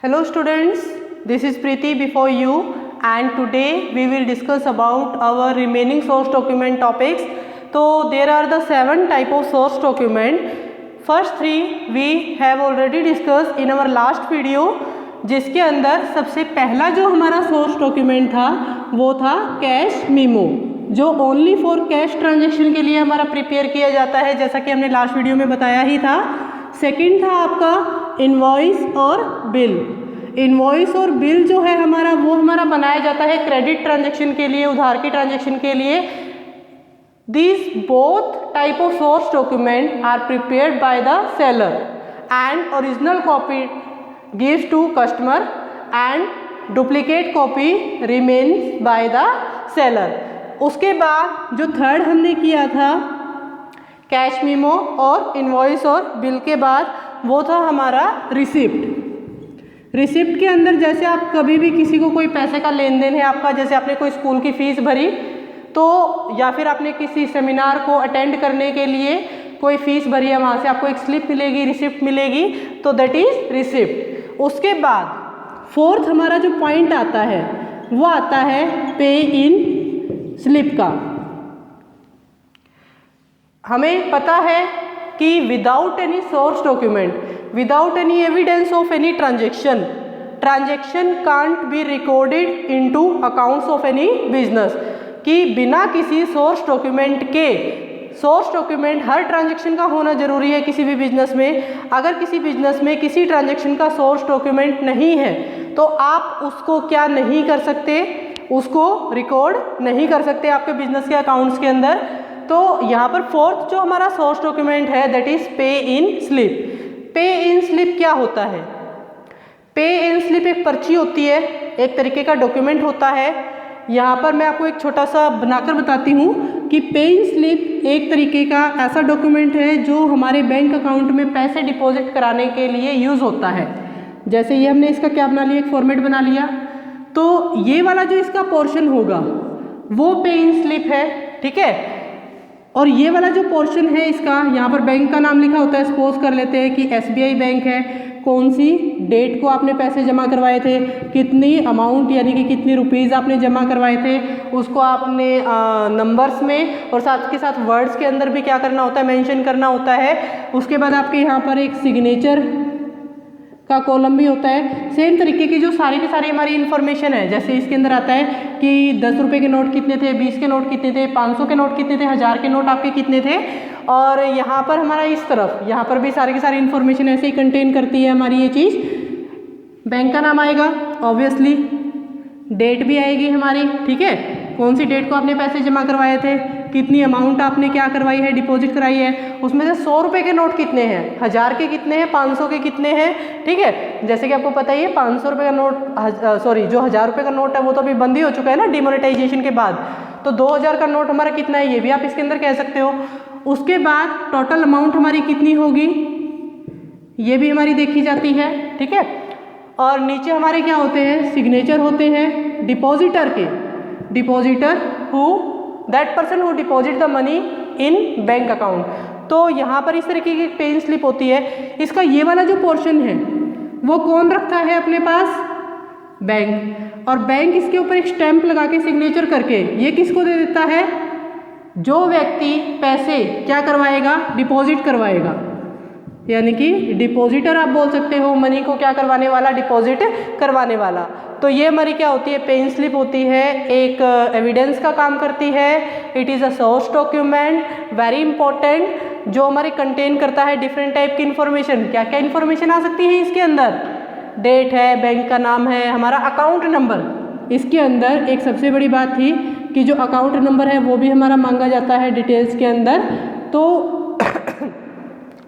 Hello students, this is Preeti before you and today we will discuss about our remaining source document topics. So there are the 7 type of source document. First 3 we have already discussed in our last video, जिसके अंदर सबसे पहला जो हमारा source document था वो था cash memo, जो ओनली फॉर कैश ट्रांजैक्शन के लिए हमारा प्रिपेयर किया जाता है, जैसा कि हमने लास्ट वीडियो में बताया ही था। सेकंड था आपका इनवॉइस और बिल। इनवॉइस और बिल जो है हमारा वो हमारा बनाया जाता है क्रेडिट ट्रांजैक्शन के लिए, उधार की ट्रांजैक्शन के लिए। These both type of source document are prepared by the seller and original copy gives to customer and duplicate copy remains by the seller। उसके बाद जो थर्ड हमने किया था कैश मीमो और इनवॉइस और बिल के बाद, वो था हमारा रिसिप्ट। रिसिप्ट के अंदर जैसे आप कभी भी किसी को कोई पैसे का लेन देन है आपका, जैसे आपने कोई स्कूल की फीस भरी तो, या फिर आपने किसी सेमिनार को अटेंड करने के लिए कोई फीस भरी है, वहाँ से आपको एक स्लिप मिलेगी, रिसिप्ट मिलेगी, तो दैट इज रिसिप्ट। उसके बाद फोर्थ हमारा जो पॉइंट आता है वो आता है पे इन स्लिप का। हमें पता है कि without any source document, without any evidence of any transaction, transaction can't be recorded into accounts of any business, कि बिना किसी सोर्स डॉक्यूमेंट के, सोर्स डॉक्यूमेंट हर ट्रांजैक्शन का होना जरूरी है किसी भी बिजनेस में। अगर किसी बिजनेस में किसी ट्रांजैक्शन का सोर्स डॉक्यूमेंट नहीं है तो आप उसको क्या नहीं कर सकते, उसको रिकॉर्ड नहीं कर सकते आपके बिजनेस के अकाउंट्स के अंदर। तो यहाँ पर फोर्थ जो हमारा सोर्स डॉक्यूमेंट है दैट इज पे इन स्लिप। पे इन स्लिप क्या होता है? पे इन स्लिप एक पर्ची होती है, एक तरीके का डॉक्यूमेंट होता है। यहाँ पर मैं आपको एक छोटा सा बनाकर बताती हूँ कि पे इन स्लिप एक तरीके का ऐसा डॉक्यूमेंट है जो हमारे बैंक अकाउंट में पैसे डिपॉजिट कराने के लिए यूज़ होता है। जैसे ये हमने इसका क्या बना लिया, एक फॉर्मेट बना लिया, तो ये वाला जो इसका पोर्शन होगा वो पे इन स्लिप है, ठीक है। और ये वाला जो पोर्शन है इसका, यहाँ पर बैंक का नाम लिखा होता है। सपोज कर लेते हैं कि SBI बैंक है, कौन सी डेट को आपने पैसे जमा करवाए थे, कितनी अमाउंट यानी कि कितनी रुपीज़ आपने जमा करवाए थे, उसको आपने नंबर्स में और साथ के साथ वर्ड्स के अंदर भी क्या करना होता है, मेंशन करना होता है। उसके बाद आपके यहाँ पर एक सिग्नेचर का कॉलम भी होता है। सेम तरीके की जो सारी की सारी हमारी इन्फॉर्मेशन है, जैसे इसके अंदर आता है कि 10 रुपये के नोट कितने थे, 20 के नोट कितने थे, 500 के नोट कितने थे, 1000 के नोट आपके कितने थे। और यहाँ पर हमारा इस तरफ, यहाँ पर भी सारी की सारी इन्फॉर्मेशन ऐसे ही कंटेन करती है हमारी ये चीज़। बैंक का नाम आएगा ऑब्वियसली, डेट भी आएगी हमारी, ठीक है, कौन सी डेट को आपने पैसे जमा करवाए थे, कितनी अमाउंट आपने क्या करवाई है, डिपॉजिट कराई है, उसमें से 100 रुपये के नोट कितने हैं, 1000 के कितने हैं, 500 के कितने हैं, ठीक है। जैसे कि आपको पता ही है 500 रुपये का नोट, सॉरी जो 1000 रुपये का नोट है वो तो अभी बंद ही हो चुका है ना डिमोनेटाइजेशन के बाद, तो 2000 का नोट हमारा कितना है ये भी आप इसके अंदर कह सकते हो। उसके बाद टोटल अमाउंट हमारी कितनी होगी ये भी हमारी देखी जाती है, ठीक है। और नीचे हमारे क्या होते हैं, सिग्नेचर होते हैं डिपॉजिटर के, depositor who that person who deposit the money in bank account. तो यहाँ पर इस तरीके की पे इन स्लिप होती है। इसका ये वाला जो पोर्शन है वो कौन रखता है अपने पास, बैंक। और बैंक इसके ऊपर एक स्टैंप लगा के सिग्नेचर करके ये किसको दे देता है, जो व्यक्ति पैसे क्या करवाएगा, डिपॉजिट करवाएगा, यानी कि डिपॉजिटर आप बोल सकते हो, मनी को क्या करवाने वाला, डिपॉजिट करवाने वाला। तो ये हमारी क्या होती है, पे इन स्लिप होती है, एक एविडेंस का काम करती है। It is a source document very important, जो हमारे कंटेन करता है डिफरेंट टाइप की इन्फॉर्मेशन। क्या क्या इन्फॉर्मेशन आ सकती है इसके अंदर, डेट है, बैंक का नाम है, हमारा अकाउंट नंबर। इसके अंदर एक सबसे बड़ी बात थी कि जो अकाउंट नंबर है वो भी हमारा मांगा जाता है डिटेल्स के अंदर। तो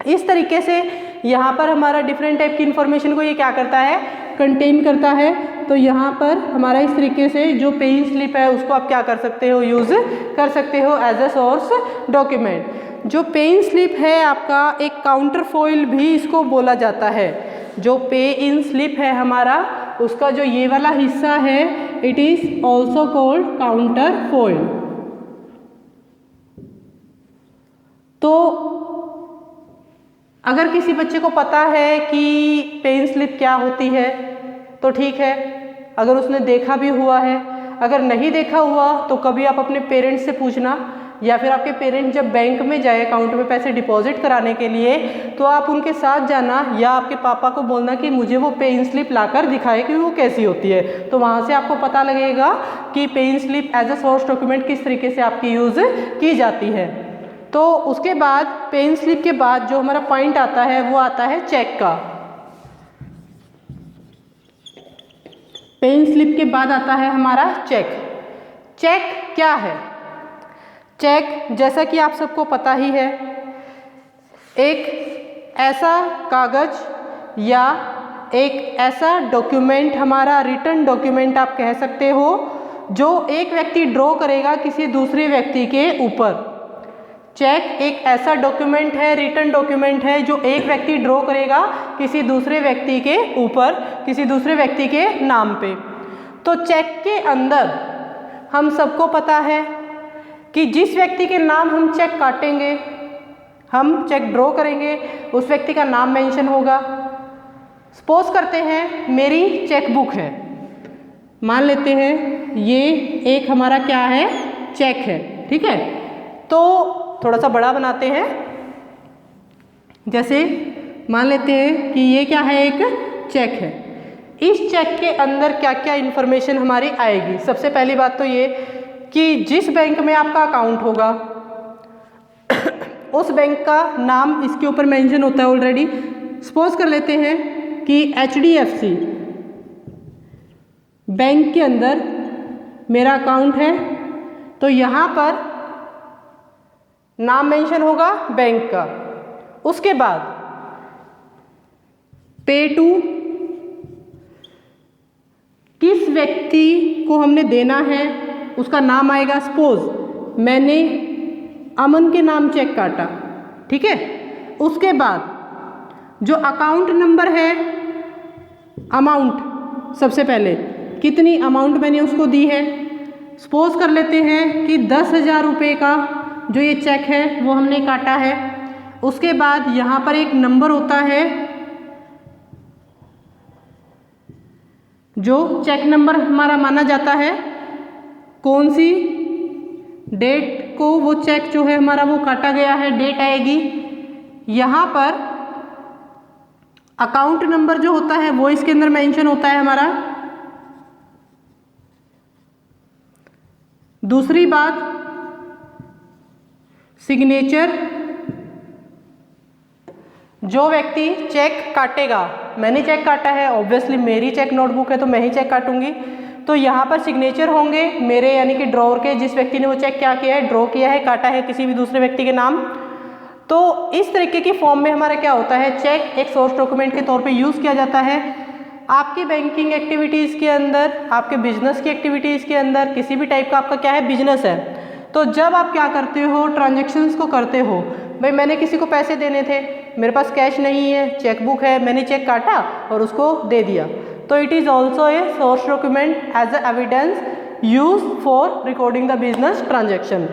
इस तरीके से यहाँ पर हमारा डिफरेंट टाइप की इन्फॉर्मेशन को ये क्या करता है, कंटेन करता है। तो यहाँ पर हमारा इस तरीके से जो पे इन स्लिप है उसको आप क्या कर सकते हो, यूज़ कर सकते हो एज अ सोर्स डॉक्यूमेंट। जो पे इन स्लिप है आपका एक काउंटर फॉइल भी इसको बोला जाता है। जो पे इन स्लिप है हमारा, उसका जो ये वाला हिस्सा है it is also called counter foil. तो अगर किसी बच्चे को पता है कि पे इन स्लिप क्या होती है तो ठीक है, अगर उसने देखा भी हुआ है, अगर नहीं देखा हुआ तो कभी आप अपने पेरेंट्स से पूछना, या फिर आपके पेरेंट्स जब बैंक में जाए अकाउंट में पैसे डिपॉजिट कराने के लिए, तो आप उनके साथ जाना या आपके पापा को बोलना कि मुझे वो पे इन स्लिप लाकर दिखाए कि वो कैसी होती है। तो वहाँ से आपको पता लगेगा कि pay in slip as a source document किस तरीके से आपकी यूज़ की जाती है। तो उसके बाद पे इन स्लिप के बाद जो हमारा पॉइंट आता है वो आता है चेक का। पे इन स्लिप के बाद आता है हमारा चेक। चेक क्या है? चेक, जैसा कि आप सबको पता ही है, एक ऐसा कागज या एक ऐसा डॉक्यूमेंट, हमारा रिटन डॉक्यूमेंट आप कह सकते हो, जो एक व्यक्ति ड्रॉ करेगा किसी दूसरे व्यक्ति के ऊपर। चेक एक ऐसा डॉक्यूमेंट है, रिटन डॉक्यूमेंट है, जो एक व्यक्ति ड्रॉ करेगा किसी दूसरे व्यक्ति के ऊपर, किसी दूसरे व्यक्ति के नाम पे। तो चेक के अंदर हम सबको पता है कि जिस व्यक्ति के नाम हम चेक काटेंगे, हम चेक ड्रॉ करेंगे, उस व्यक्ति का नाम मेंशन होगा। सपोज करते हैं मेरी चेक बुक है, मान लेते हैं ये एक हमारा क्या है, चेक है, ठीक है। तो थोड़ा सा बड़ा बनाते हैं, जैसे मान लेते हैं कि ये क्या है, एक चेक है। इस चेक के अंदर क्या क्या इन्फॉर्मेशन हमारी आएगी? सबसे पहली बात तो ये कि जिस बैंक में आपका अकाउंट होगा उस बैंक का नाम इसके ऊपर मेंशन होता है ऑलरेडी। सपोज कर लेते हैं कि HDFC बैंक के अंदर मेरा अकाउंट है, तो यहाँ पर नाम मेंशन होगा बैंक का। उसके बाद पे टू, किस व्यक्ति को हमने देना है उसका नाम आएगा। सपोज मैंने अमन के नाम चेक काटा, ठीक है। उसके बाद जो अकाउंट नंबर है, अमाउंट, सबसे पहले कितनी अमाउंट मैंने उसको दी है। सपोज कर लेते हैं कि 10,000 रुपये का जो ये चेक है वो हमने काटा है। उसके बाद यहाँ पर एक नंबर होता है जो चेक नंबर हमारा माना जाता है। कौन सी डेट को वो चेक जो है हमारा वो काटा गया है, डेट आएगी। यहाँ पर अकाउंट नंबर जो होता है वो इसके अंदर मेंशन होता है हमारा। दूसरी बात, सिग्नेचर, जो व्यक्ति चेक काटेगा, मैंने चेक काटा है, ऑब्वियसली मेरी चेक नोटबुक है तो मैं ही चेक काटूंगी, तो यहाँ पर सिग्नेचर होंगे मेरे, यानी कि ड्रॉवर के, जिस व्यक्ति ने वो चेक क्या किया है, ड्रॉ किया है, काटा है किसी भी दूसरे व्यक्ति के नाम। तो इस तरीके की फॉर्म में हमारा क्या होता है, चेक एक सोर्स डॉक्यूमेंट के तौर पे यूज़ किया जाता है। आपकी बैंकिंग एक्टिविटीज़ के अंदर, आपके बिजनेस की एक्टिविटीज़ के अंदर, किसी भी टाइप का आपका क्या है, बिजनेस है, तो जब आप क्या करते हो, ट्रांजेक्शन्स को करते हो, भाई मैंने किसी को पैसे देने थे, मेरे पास कैश नहीं है, चेकबुक है, मैंने चेक काटा और उसको दे दिया, तो it is also a source document as a evidence use for recording the business transaction.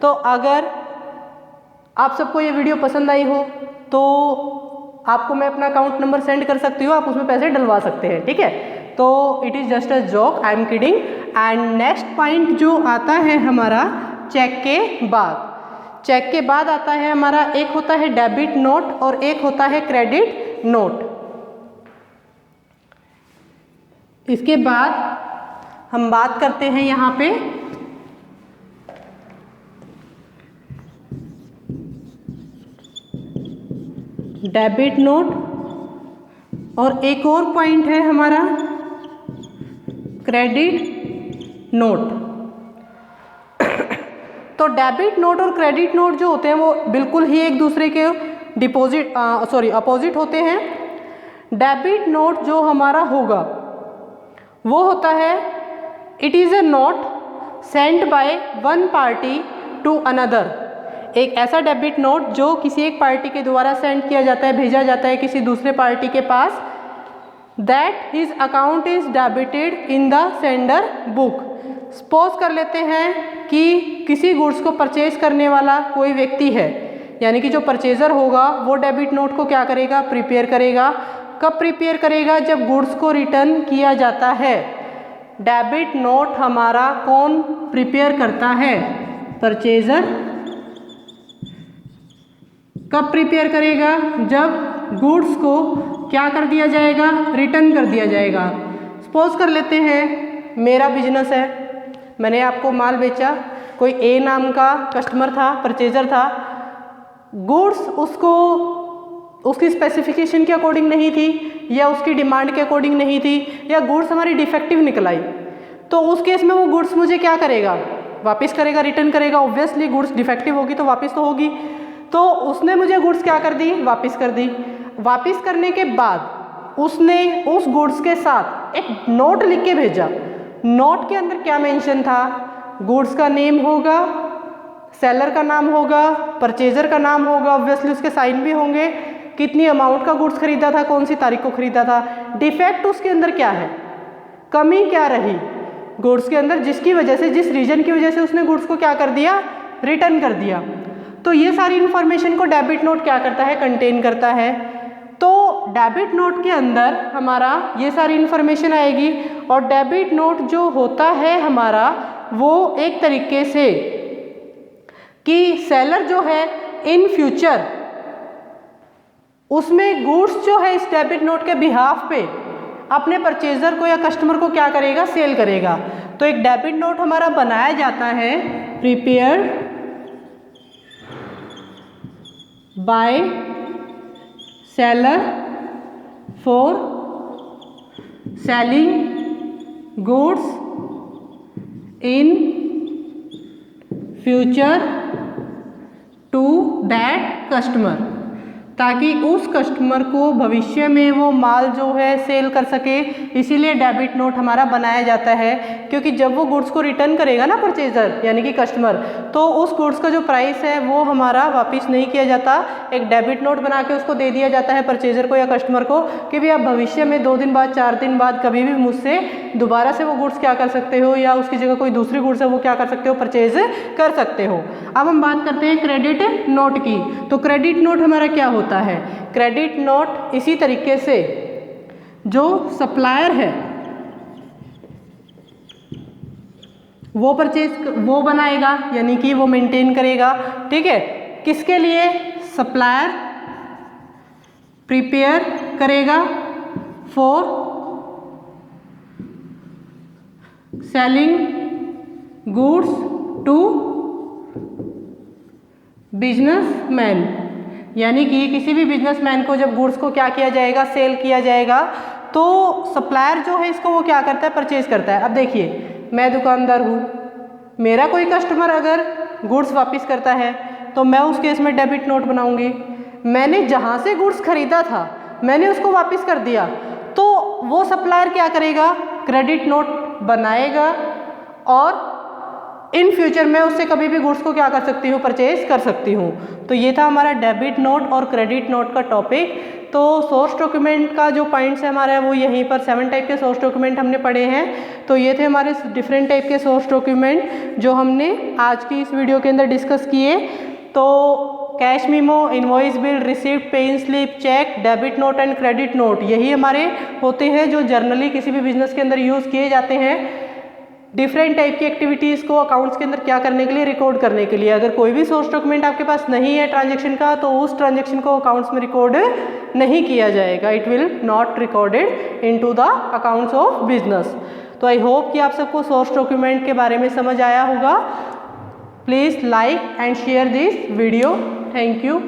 तो अगर आप सबको ये वीडियो पसंद आई हो तो आपको मैं अपना अकाउंट नंबर सेंड कर सकती हूँ, आप उसमें पैसे डलवा सकते हैं, ठीक है। तो it is just a joke, I am kidding. And next point जो आता है हमारा चेक के बाद, चेक के बाद आता है हमारा, एक होता है डेबिट नोट और एक होता है क्रेडिट नोट। इसके बाद हम बात करते हैं यहाँ पे डेबिट नोट, और एक और पॉइंट है हमारा क्रेडिट नोट। तो डेबिट नोट और क्रेडिट नोट जो होते हैं वो बिल्कुल ही एक दूसरे के अपोजिट होते हैं। डेबिट नोट जो हमारा होगा वो होता है, it is a note send by one party to another. एक ऐसा डेबिट नोट जो किसी एक पार्टी के द्वारा सेंड किया जाता है, भेजा जाता है किसी दूसरे पार्टी के पास, that his account is debited in the sender book. Suppose कर लेते हैं कि किसी गुड्स को परचेज करने वाला कोई व्यक्ति है, यानी कि जो परचेजर होगा वो डेबिट नोट को क्या करेगा, प्रिपेयर करेगा, कब प्रिपेयर करेगा? जब गुड्स को रिटर्न किया जाता है। डेबिट नोट हमारा कौन प्रिपेयर करता है? परचेजर। कब प्रिपेयर करेगा? जब गुड्स को क्या कर दिया जाएगा? रिटर्न कर दिया जाएगा। सपोज कर लेते हैं मेरा बिजनेस है, मैंने आपको माल बेचा, कोई ए नाम का कस्टमर था, परचेजर था, गुड्स उसकी स्पेसिफिकेशन के अकॉर्डिंग नहीं थी या उसकी डिमांड के अकॉर्डिंग नहीं थी, या गुड्स हमारी डिफेक्टिव निकल आई, तो उस केस में वो गुड्स मुझे क्या करेगा? वापस करेगा, रिटर्न करेगा। ऑब्वियसली गुड्स डिफेक्टिव होगी तो वापस तो होगी। तो उसने मुझे गुड्स क्या कर दी? वापस कर दी। वापस करने के बाद उसने उस गुड्स के साथ एक नोट लिख के भेजा। नोट के अंदर क्या मेंशन था? गुड्स का नेम होगा, सेलर का नाम होगा, परचेजर का नाम होगा, ऑब्वियसली उसके साइन भी होंगे, कितनी अमाउंट का गुड्स खरीदा था, कौन सी तारीख को खरीदा था, डिफेक्ट उसके अंदर क्या है, कमी क्या रही गुड्स के अंदर, जिसकी वजह से, जिस रीजन की वजह से उसने गुड्स को क्या कर दिया? रिटर्न कर दिया। तो ये सारी इंफॉर्मेशन को डेबिट नोट क्या करता है? कंटेन करता है। तो डेबिट नोट के अंदर हमारा ये सारी इंफॉर्मेशन आएगी। और डेबिट नोट जो होता है हमारा, वो एक तरीके से कि सेलर जो है इन फ्यूचर उसमें गुड्स जो है इस डेबिट नोट के बिहाफ पे अपने परचेजर को या कस्टमर को क्या करेगा? सेल करेगा। तो एक डेबिट नोट हमारा बनाया जाता है, prepared by seller for selling goods in future to that customer, ताकि उस कस्टमर को भविष्य में वो माल जो है सेल कर सके। इसीलिए डेबिट नोट हमारा बनाया जाता है, क्योंकि जब वो गुड्स को रिटर्न करेगा ना परचेजर यानी कि कस्टमर, तो उस गुड्स का जो प्राइस है वो हमारा वापस नहीं किया जाता। एक डेबिट नोट बना के उसको दे दिया जाता है परचेजर को या कस्टमर को कि भाई आप भविष्य में 2 दिन बाद, 4 दिन बाद कभी भी मुझसे दोबारा से वो गुड्स क्या कर सकते हो, या उसकी जगह कोई दूसरी गुड्स है वो क्या कर सकते हो? परचेज कर सकते हो। अब हम बात करते हैं क्रेडिट नोट की। तो क्रेडिट नोट हमारा क्या होता है? क्रेडिट नोट इसी तरीके से जो सप्लायर है वो वो बनाएगा, यानी कि वो मेंटेन करेगा। ठीक है, किसके लिए? सप्लायर प्रिपेयर करेगा for selling goods to businessman, यानी कि किसी भी बिजनेसमैन को जब गुड्स को क्या किया जाएगा? सेल किया जाएगा। तो सप्लायर जो है इसको वो क्या करता है? परचेज करता है। अब देखिए, मैं दुकानदार हूँ, मेरा कोई कस्टमर अगर गुड्स वापस करता है तो मैं उस केस में डेबिट नोट बनाऊंगी। मैंने जहाँ से गुड्स खरीदा था मैंने उसको वापस कर दिया, तो वो सप्लायर क्या करेगा? क्रेडिट नोट बनाएगा और इन फ्यूचर मैं उससे कभी भी गुड्स को क्या कर सकती हूँ? परचेज कर सकती हूँ। तो ये था हमारा डेबिट नोट और क्रेडिट नोट का टॉपिक। तो सोर्स डॉक्यूमेंट का जो पॉइंट्स है हमारा वो यहीं पर 7 टाइप के सोर्स डॉक्यूमेंट हमने पढ़े हैं। तो ये थे हमारे डिफरेंट टाइप के सोर्स डॉक्यूमेंट जो हमने आज की इस वीडियो के अंदर डिस्कस किए। तो cash memo, invoice bill, receipt, paying slip, cheque, debit note and credit note, यही हमारे होते हैं जो जर्नली किसी भी बिजनेस के अंदर यूज़ किए जाते हैं डिफरेंट टाइप की एक्टिविटीज़ को अकाउंट्स के अंदर क्या करने के लिए? रिकॉर्ड करने के लिए। अगर कोई भी सोर्स डॉक्यूमेंट आपके पास नहीं है ट्रांजैक्शन का, तो उस ट्रांजैक्शन को अकाउंट्स में रिकॉर्ड नहीं किया जाएगा। It will not recorded into the accounts of business. तो आई होप कि आप सबको सोर्स डॉक्यूमेंट के बारे में समझ आया होगा। Please like and share this video. Thank you.